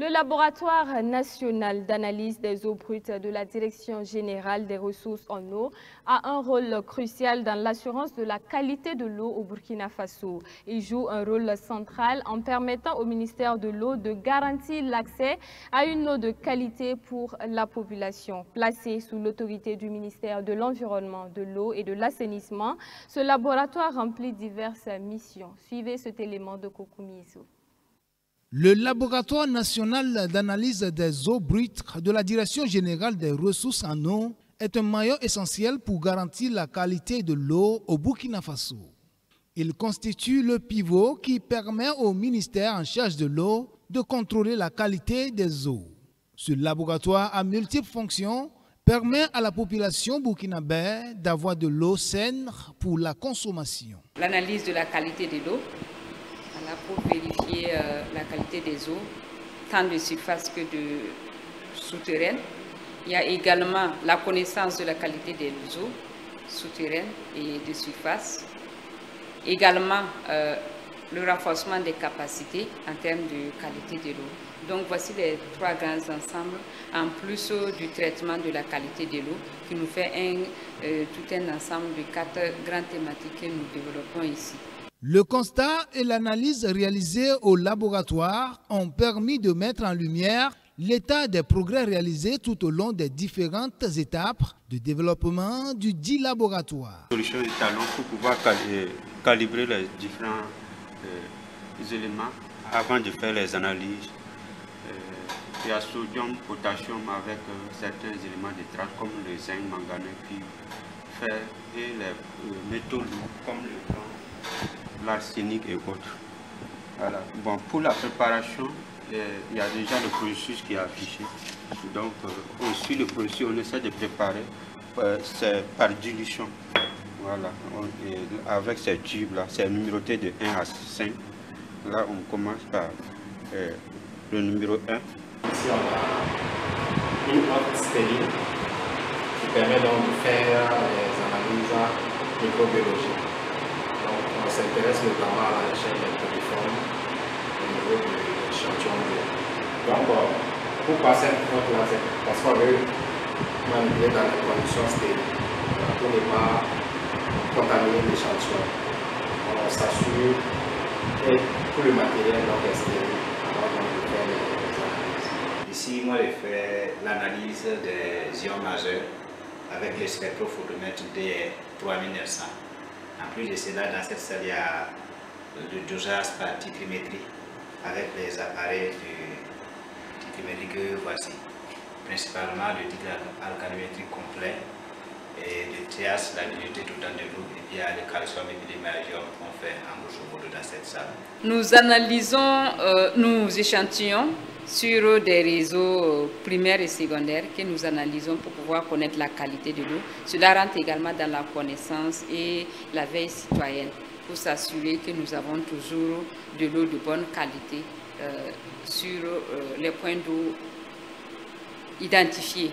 Le laboratoire national d'analyse des eaux brutes de la Direction générale des ressources en eau a un rôle crucial dans l'assurance de la qualité de l'eau au Burkina Faso. Il joue un rôle central en permettant au ministère de l'eau de garantir l'accès à une eau de qualité pour la population. Placé sous l'autorité du ministère de l'Environnement, de l'eau et de l'assainissement, ce laboratoire remplit diverses missions. Suivez cet élément de Kokumiso. Le laboratoire national d'analyse des eaux brutes de la Direction générale des ressources en eau est un maillon essentiel pour garantir la qualité de l'eau au Burkina Faso. Il constitue le pivot qui permet au ministère en charge de l'eau de contrôler la qualité des eaux. Ce laboratoire à multiples fonctions permet à la population burkinabé d'avoir de l'eau saine pour la consommation. L'analyse de la qualité de l'eau pour vérifier la qualité des eaux, tant de surface que de souterraine. Il y a également la connaissance de la qualité des eaux souterraines et de surface. Également le renforcement des capacités en termes de qualité de l'eau. Donc voici les trois grands ensembles, en plus du traitement de la qualité de l'eau, qui nous fait tout un ensemble de 4 grandes thématiques que nous développons ici. Le constat et l'analyse réalisés au laboratoire ont permis de mettre en lumière l'état des progrès réalisés tout au long des différentes étapes de développement du dit laboratoire. Solution étalon pour pouvoir calibrer les différents éléments avant de faire les analyses. Il y a sodium, potassium avec certains éléments de trace comme le zinc, manganèse, cuivre, fer et les métaux lourds comme le plomb, l'arsenic et autres. Voilà. Bon, pour la préparation, il y a déjà le processus qui est affiché. Donc, on suit le processus, on essaie de préparer c'est par dilution. Voilà. Avec ces tubes-là, c'est numéroté de 1 à 5. Là, on commence par le numéro 1. Ici, on a une hotte stérile qui permet donc de faire les analyses microbiologiques. On s'intéresse notamment à la recherche des coliformes au niveau de l'échantillon d'eau. Donc, pourquoi cette flotte-là? C'est parce qu'on veut manipuler dans les conditions stériles pour ne pas contaminer l'échantillon. On s'assure que tout le matériel est stérile avant de faire les analyses. Ici, moi, je fais l'analyse des ions majeurs avec le spectrophotomètre D3900. En plus de cela, dans cette salle, il y a le dosage par tachymétrie avec les appareils de tachymétrie que voici. Principalement le alcanométrie complet et le TH, la dilution totale de l'eau, et puis il y a le calcium et le magnésium qu'on fait en grosso modo dans cette salle. Nous analysons nos échantillons sur des réseaux primaires et secondaires que nous analysons pour pouvoir connaître la qualité de l'eau. Cela rentre également dans la connaissance et la veille citoyenne pour s'assurer que nous avons toujours de l'eau de bonne qualité sur les points d'eau identifiés.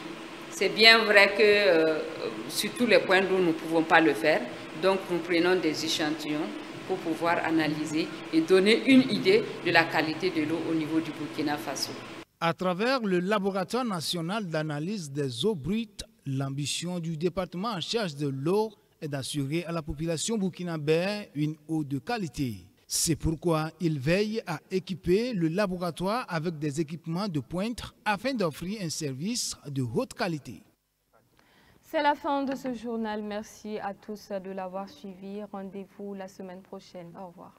C'est bien vrai que sur tous les points d'eau, nous ne pouvons pas le faire. Donc nous prenons des échantillons pour pouvoir analyser et donner une idée de la qualité de l'eau au niveau du Burkina Faso. À travers le laboratoire national d'analyse des eaux brutes, l'ambition du département en charge de l'eau est d'assurer à la population burkinabé une eau de qualité. C'est pourquoi il veille à équiper le laboratoire avec des équipements de pointe afin d'offrir un service de haute qualité. C'est la fin de ce journal. Merci à tous de l'avoir suivi. Rendez-vous la semaine prochaine. Au revoir.